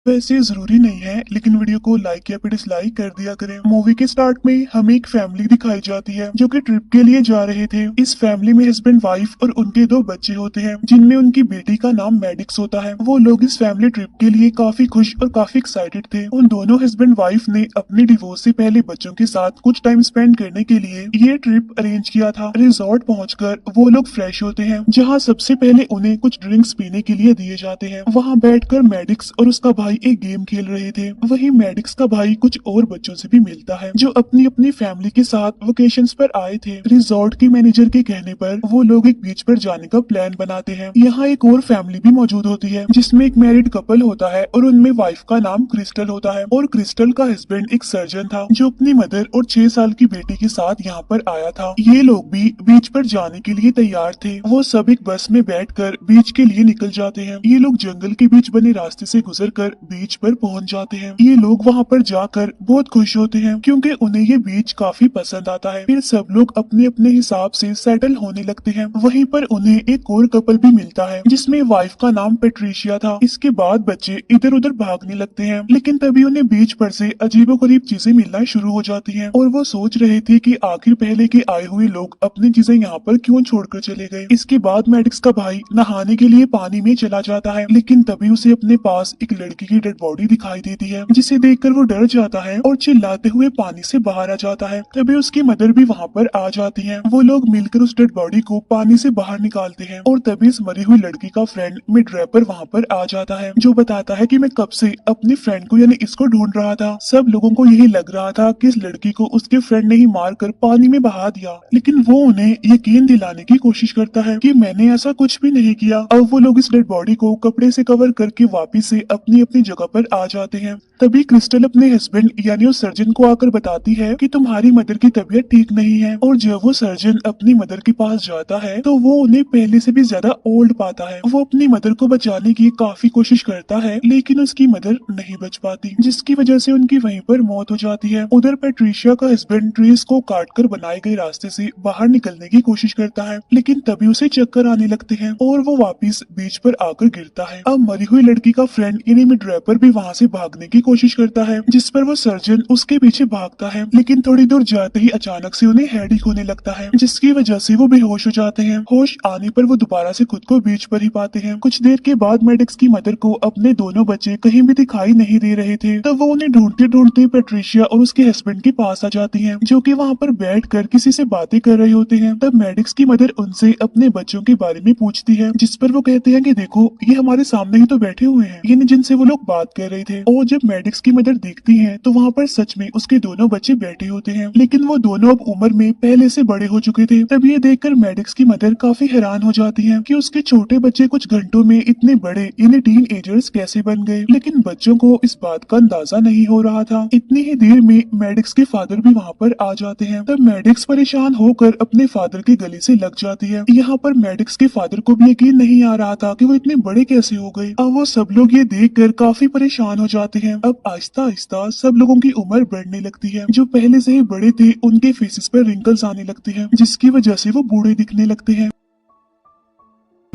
वैसे जरूरी नहीं है, लेकिन वीडियो को लाइक या फिर डिसलाइक कर दिया करें। मूवी के स्टार्ट में हमें एक फैमिली दिखाई जाती है जो कि ट्रिप के लिए जा रहे थे। इस फैमिली में हस्बैंड वाइफ और उनके दो बच्चे होते हैं, जिनमें उनकी बेटी का नाम मैडिक्स होता है। वो लोग इस फैमिली ट्रिप के लिए काफी खुश और काफी एक्साइटेड थे। उन दोनों हस्बैंड वाइफ ने अपने डिवोर्स से पहले बच्चों के साथ कुछ टाइम स्पेंड करने के लिए ये ट्रिप अरेंज किया था। रिजॉर्ट पहुंचकर वो लोग फ्रेश होते हैं, जहाँ सबसे पहले उन्हें कुछ ड्रिंक्स पीने के लिए दिए जाते हैं। वहाँ बैठकर मैडिक्स और उसका भाई एक गेम खेल रहे थे। वहीं मैडिक्स का भाई कुछ और बच्चों से भी मिलता है जो अपनी अपनी फैमिली के साथ वेकेशंस पर आए थे। रिजॉर्ट के मैनेजर के कहने पर वो लोग एक बीच पर जाने का प्लान बनाते हैं। यहाँ एक और फैमिली भी मौजूद होती है, जिसमें एक मैरिड कपल होता है और उनमें वाइफ का नाम क्रिस्टल होता है और क्रिस्टल का हस्बैंड एक सर्जन था जो अपनी मदर और 6 साल की बेटी के साथ यहाँ पर आया था। ये लोग भी बीच पर जाने के लिए तैयार थे। वो सब एक बस में बैठकर बीच के लिए निकल जाते हैं। ये लोग जंगल के बीच बने रास्ते से गुजरकर बीच पर पहुंच जाते हैं। ये लोग वहाँ पर जाकर बहुत खुश होते हैं क्योंकि उन्हें ये बीच काफी पसंद आता है। फिर सब लोग अपने अपने हिसाब से सेटल होने लगते हैं। वहीं पर उन्हें एक और कपल भी मिलता है जिसमें वाइफ का नाम पेट्रिशिया था। इसके बाद बच्चे इधर उधर भागने लगते हैं, लेकिन तभी उन्हें बीच पर से अजीबोगरीब चीजें मिलना शुरू हो जाती हैं और वो सोच रहे थे कि आखिर पहले के आए हुए लोग अपनी चीजें यहाँ पर क्यों छोड़कर चले गए। इसके बाद मैडिक्स का भाई नहाने के लिए पानी में चला जाता है, लेकिन तभी उसे अपने पास एक लड़की की डेड बॉडी दिखाई देती है, जिसे देखकर वो डर जाता है और चिल्लाते हुए पानी से बाहर आ जाता है। तभी उसकी मदर भी वहाँ पर आ जाती है। वो लोग मिलकर उस डेड बॉडी को पानी से बाहर निकालते हैं और तभी इस मरी हुई लड़की का फ्रेंड मिड रैपर वहाँ पर आ जाता है, जो बताता है कि मैं कब से अपनी फ्रेंड को यानी इसको ढूंढ रहा था। सब लोगों को यही लग रहा था कि इस लड़की को उसके फ्रेंड ने ही मारकर पानी में बहा दिया, लेकिन वो उन्हें यकीन दिलाने की कोशिश करता है कि मैंने ऐसा कुछ भी नहीं किया। अब वो लोग इस डेड बॉडी को कपड़े से कवर करके वापिस से अपनी अपनी जगह पर आ जाते हैं। तभी क्रिस्टल अपने हस्बैंड यानी उस सर्जन को आकर बताती है कि तुम्हारी मदर की तबीयत ठीक नहीं है। और जब वो सर्जन अपनी मदर के पास जाता है तो वो उन्हें पहले से भी ज्यादा ओल्ड पाता है। वो अपनी मदर को बचाने की काफी कोशिश करता है, लेकिन उसकी मदर नहीं बच पाती, जिसकी वजह से उनकी वहीं पर मौत हो जाती है। उधर पेट्रिशिया का हस्बैंड ट्रीज को काटकर बनाए गए रास्ते से बाहर निकलने की कोशिश करता है, लेकिन तभी उसे चक्कर आने लगते हैं और वो वापिस बीच पर आकर गिरता है। अब मरी हुई लड़की का फ्रेंड यानी मिड रैपर भी वहाँ से भागने की कोशिश करता है, जिस पर वो सर्जन उसके पीछे भागता है, लेकिन थोड़ी दूर जाते ही अचानक से उन्हें हेडेक होने लगता है, जिसकी वजह से वो बेहोश हो जाते हैं। होश आने पर वो दोबारा से खुद को बीच पर ही पाते हैं। कुछ देर के बाद मैडिक्स की मदर को अपने दोनों बच्चे कहीं भी दिखाई नहीं दे रहे थे, तब वो उन्हें ढूंढते ढूंढते पेट्रिशिया और उसके हस्बैंड के पास आ जाती हैं, जो कि वहाँ पर बैठकर किसी से बातें कर रहे होते हैं। तब मैडिक्स की मदर उनसे अपने बच्चों के बारे में पूछती है, जिस पर वो कहते हैं कि देखो ये हमारे सामने ही तो बैठे हुए हैं, यानी जिनसे वो लोग बात कर रहे थे। और जब मैडिक्स की मदर देखती है तो वहाँ पर सच में उसके दोनों बच्चे बैठे होते हैं, लेकिन वो दोनों अब उम्र में पहले से बड़े हो चुके थे। तब ये देखकर मैडिक्स की मदर काफी हैरान हो जाती है कि उसके छोटे बच्चे कुछ घंटों में इतने बड़े यानी टीन एजर्स कैसे बन गए, लेकिन बच्चों को इस बात का अंदाजा नहीं हो रहा था। इतनी ही देर में मैडिक्स के फादर भी वहाँ पर आ जाते हैं। तब मैडिक्स परेशान होकर अपने फादर के गले से लग जाती है। यहाँ पर मैडिक्स के फादर को भी यकीन नहीं आ रहा था कि वो इतने बड़े कैसे हो गए। अब वो सब लोग ये देखकर काफी परेशान हो जाते हैं। अब आहिस्ता आहिस्ता सब लोगों की उम्र बढ़ने लगती है। जो पहले से ही बड़े थे उनके फेसेस पर रिंकल्स आने लगते हैं, जिसकी वजह से वो बूढ़े दिखने लगते हैं।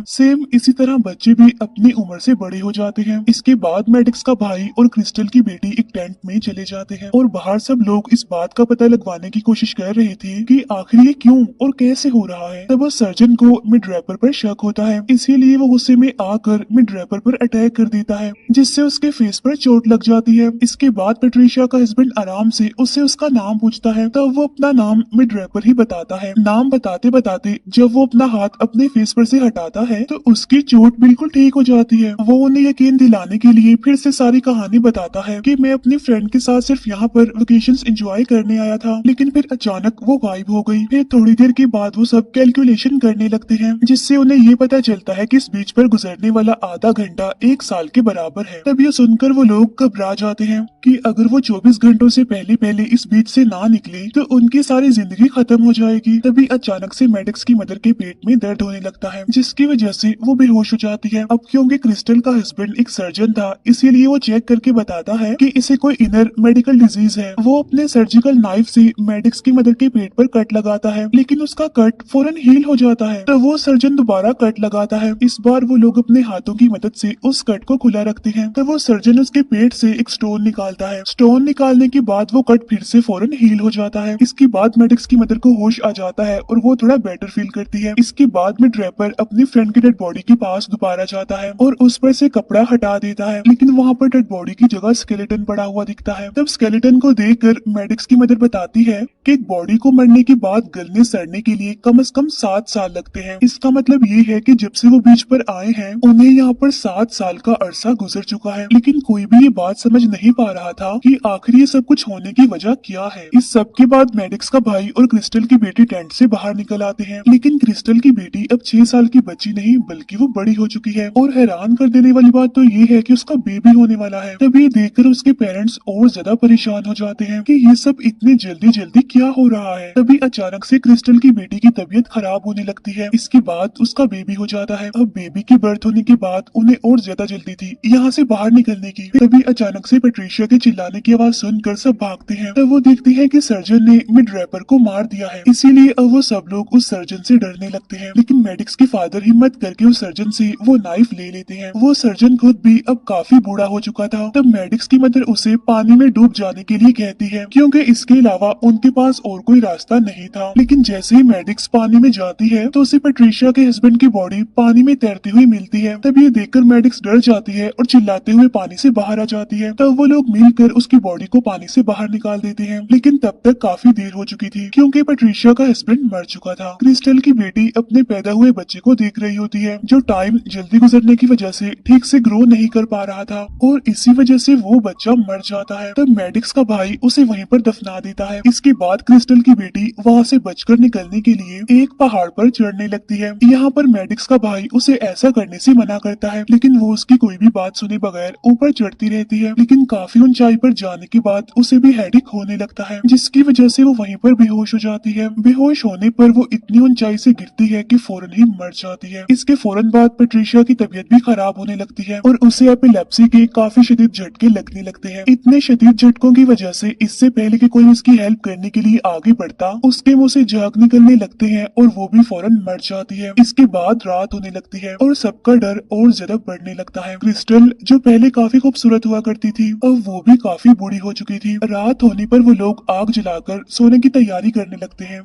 सेम इसी तरह बच्चे भी अपनी उम्र से बड़े हो जाते हैं। इसके बाद मैडिक्स का भाई और क्रिस्टल की बेटी एक टेंट में चले जाते हैं और बाहर सब लोग इस बात का पता लगवाने की कोशिश कर रहे थे कि आखिर ये क्यों और कैसे हो रहा है। तब उस सर्जन को मिड रैपर पर शक होता है, इसीलिए वो गुस्से में आकर मिड रैपर पर अटैक कर देता है, जिससे उसके फेस पर चोट लग जाती है। इसके बाद पेट्रिशिया का हस्बैंड आराम से उससे उसका नाम पूछता है, तब वो अपना नाम मिड रैपर ही बताता है। नाम बताते बताते जब वो अपना हाथ अपने फेस पर से हटाता है तो उसकी चोट बिल्कुल ठीक हो जाती है। वो उन्हें यकीन दिलाने के लिए फिर से सारी कहानी बताता है कि मैं अपनी फ्रेंड के साथ सिर्फ यहाँ पर वेकेशंस एंजॉय करने आया था, लेकिन फिर अचानक वो गायब हो गई। फिर थोड़ी देर के बाद वो सब कैलकुलेशन करने लगते हैं, जिससे उन्हें ये पता चलता है कि इस बीच पर गुजरने वाला आधा घंटा 1 साल के बराबर है। तब ये सुनकर वो लोग घबरा जाते हैं। कि अगर वो 24 घंटों से पहले पहले इस बीच से ना निकले तो उनकी सारी जिंदगी खत्म हो जाएगी। तभी अचानक से मैडिक्स की मदर के पेट में दर्द होने लगता है, जिसकी वजह से वो बेहोश हो जाती है। अब क्योंकि क्रिस्टल का हस्बैंड एक सर्जन था, इसीलिए वो चेक करके बताता है कि इसे कोई इनर मेडिकल डिजीज है। वो अपने सर्जिकल नाइफ से मैडिक्स की मदर के पेट पर कट लगाता है, लेकिन उसका कट फौरन हील हो जाता है। तो वो सर्जन दोबारा कट लगाता है। इस बार वो लोग अपने हाथों की मदद से उस कट को खुला रखते हैं। तो वो सर्जन उसके पेट से एक स्टोन निकालता है। स्टोन निकालने के बाद वो कट फिर से फौरन हील हो जाता है। इसके बाद मैडिक्स की मदर को होश आ जाता है और वो थोड़ा बेटर फील करती है। इसके बाद में ड्रैपर अपनी फ्रेंड की डेड बॉडी के पास दोबारा जाता है और उस पर से कपड़ा हटा देता है, लेकिन वहाँ पर डेड बॉडी की जगह स्केलेटन पड़ा हुआ दिखता है। तब स्केलेटन को देखकर मैडिक्स की मदर बताती है कि एक बॉडी को मरने के बाद गलने सड़ने के लिए कम से कम 7 साल लगते हैं। इसका मतलब ये है कि जब से वो बीच पर आए हैं उन्हें यहाँ पर 7 साल का अरसा गुजर चुका है। लेकिन कोई भी ये बात समझ नहीं पा रहा था कि आखिर ये सब कुछ होने की वजह क्या है। इस सब के बाद मैडिक्स का भाई और क्रिस्टल की बेटी टेंट से बाहर निकल आते हैं, लेकिन क्रिस्टल की बेटी अब 6 साल की बच्ची नहीं बल्कि वो बड़ी हो चुकी है। और हैरान कर देने वाली बात तो ये है कि उसका बेबी होने वाला है। तब ये देखकर उसके पेरेंट्स और ज्यादा परेशान हो जाते हैं कि ये सब इतनी जल्दी जल्दी क्या हो रहा है। तभी अचानक से क्रिस्टल की बेटी की तबीयत खराब होने लगती है। इसके बाद उसका बेबी हो जाता है। अब बेबी की बर्थ होने के बाद उन्हें और ज्यादा जल्दी थी यहाँ से बाहर निकलने की। तभी अचानक से पेट्रिशिया के चिल्लाने की आवाज सुनकर सब भागते हैं। तब वो देखती है कि सर्जन ने मिड रैपर को मार दिया है, इसीलिए अब वो सब लोग उस सर्जन से डरने लगते हैं। लेकिन मैडिक्स के फादर हिम्मत करके उस सर्जन से वो नाइफ ले लेते हैं। वो सर्जन खुद भी अब काफी बूढ़ा हो चुका था। तब मैडिक्स की मदर उसे पानी में डूब जाने के लिए कहती है, क्योंकि इसके अलावा उनके पास और कोई रास्ता नहीं था। लेकिन जैसे ही मैडिक्स पानी में जाती है तो उसे पेट्रिशिया के हस्बैंड की बॉडी पानी में तैरती हुई मिलती है। तब ये देखकर मैडिक्स डर जाती है और चिल्लाते हुए पानी से बाहर आ जाती है। तब वो लोग मिलकर उसकी बॉडी को पानी से बाहर निकाल देते हैं, लेकिन तब तक काफी देर हो चुकी थी क्योंकि पेट्रिशिया का हस्बैंड मर चुका था। क्रिस्टल की बेटी अपने पैदा हुए बच्चे को देख रही होती है, जो टाइम जल्दी गुजरने की वजह से ठीक से ग्रो नहीं कर पा रहा था और इसी वजह से वो बच्चा मर जाता है। तब मैडिक्स का भाई उसे वहीं पर दफना देता है। इसके बाद क्रिस्टल की बेटी वहाँ से बचकर निकलने के लिए एक पहाड़ पर चढ़ने लगती है। यहाँ पर मैडिक्स का भाई उसे ऐसा करने से मना करता है, लेकिन वो उसकी कोई भी बात सुने बगैर ऊपर चढ़ती रहती है। लेकिन काफी ऊंचाई पर जाने के बाद उसे भी हेडेक होने लगता है, जिसकी वजह से वो वहीं पर बेहोश हो जाती है। बेहोश होने पर वो इतनी ऊंचाई से गिरती है कि फौरन ही मर जाती है। इसके फौरन बाद पेट्रिशिया की तबीयत भी खराब होने लगती है और उसे एपिलेप्सी के काफी शदीद झटके लगने लगते हैं। इतने शदीद झटकों की वजह से इससे पहले कि कोई उसकी हेल्प करने के लिए आगे बढ़ता, उसके मुंह से झाग निकलने लगते हैं और वो भी फौरन मर जाती है। इसके बाद रात होने लगती है और सबका डर और ज्यादा बढ़ने लगता है। क्रिस्टल जो पहले काफी खूबसूरत हुआ करती थी, अब वो भी काफी बूढ़ी हो चुकी थी। रात होने पर वो लोग आग जलाकर सोने की तैयारी करने लगते हैं।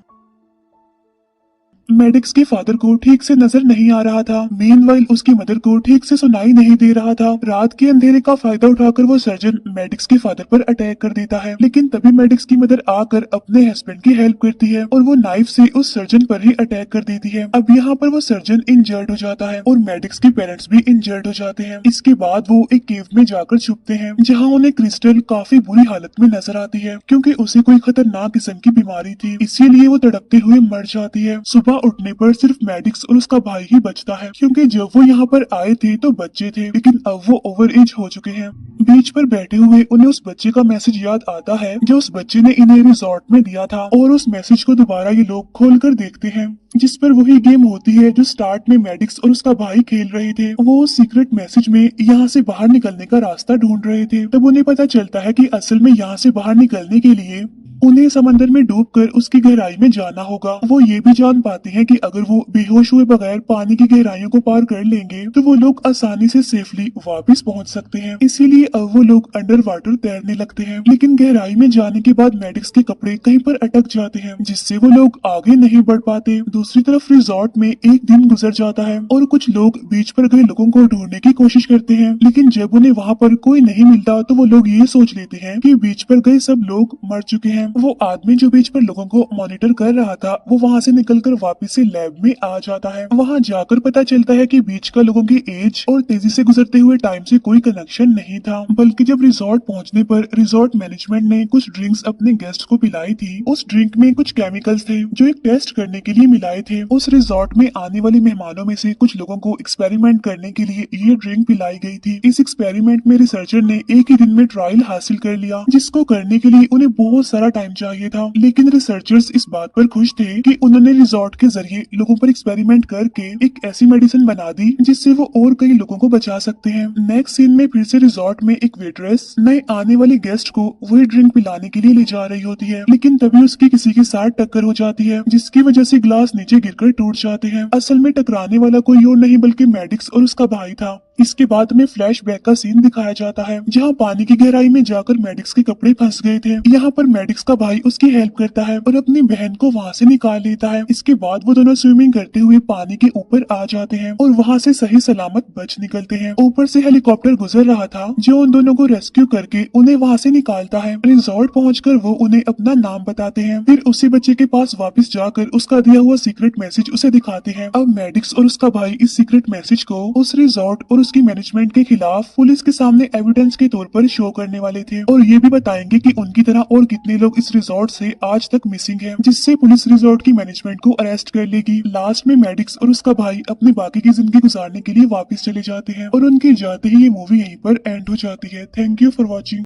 मैडिक्स के फादर को ठीक से नजर नहीं आ रहा था। मीनवाइल उसकी मदर को ठीक से सुनाई नहीं दे रहा था। रात के अंधेरे का फायदा उठाकर वो सर्जन मैडिक्स के फादर पर अटैक कर देता है, लेकिन तभी मैडिक्स की मदर आकर अपने हस्बैंड की हेल्प करती है और वो नाइफ से उस सर्जन पर ही अटैक कर देती है। अब यहाँ पर वो सर्जन इंजर्ड हो जाता है और मैडिक्स के पेरेंट्स भी इंजर्ड हो जाते हैं। इसके बाद वो एक केव में जाकर छुपते हैं, जहाँ उन्हें क्रिस्टल काफी बुरी हालत में नजर आती है, क्योंकि उसे कोई खतरनाक किस्म की बीमारी थी, इसीलिए वो तड़पते हुए मर जाती है। सुबह उठने पर सिर्फ मैडिक्स और उसका भाई ही बचता है, क्योंकि जब वो यहाँ पर आए थे तो बच्चे थे, लेकिन अब वो ओवर एज हो चुके हैं। बीच पर बैठे हुए उन्हें उस बच्चे का मैसेज याद आता है जो उस बच्चे ने इन्हें रिजॉर्ट में दिया था, और उस मैसेज को दोबारा ये लोग खोलकर देखते हैं, जिस पर वही गेम होती है जो स्टार्ट में मैडिक्स और उसका भाई खेल रहे थे। वो सीक्रेट मैसेज में यहाँ से बाहर निकलने का रास्ता ढूंढ रहे थे। तब उन्हें पता चलता है कि असल में यहाँ से बाहर निकलने के लिए उन्हें समंदर में डूबकर उसकी गहराई में जाना होगा। वो ये भी जान पाते हैं कि अगर वो बेहोश हुए बगैर पानी की गहराइयों को पार कर लेंगे तो वो लोग आसानी से सेफली वापस पहुंच सकते हैं। इसीलिए अब वो लोग अंडर वाटर तैरने लगते हैं, लेकिन गहराई में जाने के बाद मैडिक्स के कपड़े कहीं पर अटक जाते हैं, जिससे वो लोग आगे नहीं बढ़ पाते। दूसरी तरफ रिजॉर्ट में एक दिन गुजर जाता है और कुछ लोग बीच पर गए लोगों को ढूंढने की कोशिश करते हैं, लेकिन जब उन्हें वहाँ पर कोई नहीं मिलता तो वो लोग ये सोच लेते हैं कि बीच पर गए सब लोग मर चुके हैं। वो आदमी जो बीच पर लोगों को मॉनिटर कर रहा था वो वहाँ से निकलकर वापस से लैब में आ जाता है। वहाँ जाकर पता चलता है कि बीच का लोगों की एज और तेजी से गुजरते हुए टाइम से कोई कनेक्शन नहीं था, बल्कि जब रिजॉर्ट पहुंचने पर रिजॉर्ट मैनेजमेंट ने कुछ ड्रिंक्स अपने गेस्ट को पिलाई थी। उस ड्रिंक में कुछ केमिकल्स थे जो एक टेस्ट करने के लिए मिलाए थे। उस रिजॉर्ट में आने वाले मेहमानों में से कुछ लोगों को एक्सपेरिमेंट करने के लिए ये ड्रिंक पिलाई गई थी। इस एक्सपेरिमेंट में रिसर्चर ने एक ही दिन में ट्रायल हासिल कर लिया, जिसको करने के लिए उन्हें बहुत सारा टाइम चाहिए था। लेकिन रिसर्चर्स इस बात पर खुश थे कि उन्होंने रिजॉर्ट के जरिए लोगों पर एक्सपेरिमेंट करके एक ऐसी मेडिसिन बना दी जिससे वो और कई लोगों को बचा सकते हैं। नेक्स्ट सीन में फिर से रिजॉर्ट में एक वेट्रेस नए आने वाले गेस्ट को वही ड्रिंक पिलाने के लिए ले जा रही होती है, लेकिन तभी उसकी किसी के साथ टक्कर हो जाती है, जिसकी वजह से ग्लास नीचे गिरकर टूट जाते हैं। असल में टकराने वाला कोई और नहीं बल्कि मैडिक्स और उसका भाई था। इसके बाद में फ्लैशबैक का सीन दिखाया जाता है जहां पानी की गहराई में जाकर मैडिक्स के कपड़े फंस गए थे। यहाँ पर मैडिक्स का भाई उसकी हेल्प करता है और अपनी बहन को वहाँ से निकाल लेता है। इसके बाद वो दोनों स्विमिंग करते हुए पानी के ऊपर आ जाते हैं और वहाँ से सही सलामत बच निकलते हैं। ऊपर से हेलीकॉप्टर गुजर रहा था जो उन दोनों को रेस्क्यू करके उन्हें वहाँ से निकालता है। रिजॉर्ट पहुंचकर वो उन्हें अपना नाम बताते हैं, फिर उसी बच्चे के पास वापस जाकर उसका दिया हुआ सीक्रेट मैसेज उसे दिखाते हैं। अब मैडिक्स और उसका भाई इस सीक्रेट मैसेज को उस रिजॉर्ट और उसकी मैनेजमेंट के खिलाफ पुलिस के सामने एविडेंस के तौर पर शो करने वाले थे और ये भी बताएंगे कि उनकी तरह और कितने लोग इस रिजॉर्ट से आज तक मिसिंग हैं, जिससे पुलिस रिजॉर्ट की मैनेजमेंट को अरेस्ट कर लेगी। लास्ट में मैडिक्स और उसका भाई अपनी बाकी की जिंदगी गुजारने के लिए वापस चले जाते हैं और उनके जाते ही ये मूवी यहीं पर एंड हो जाती है। Thank you for watching.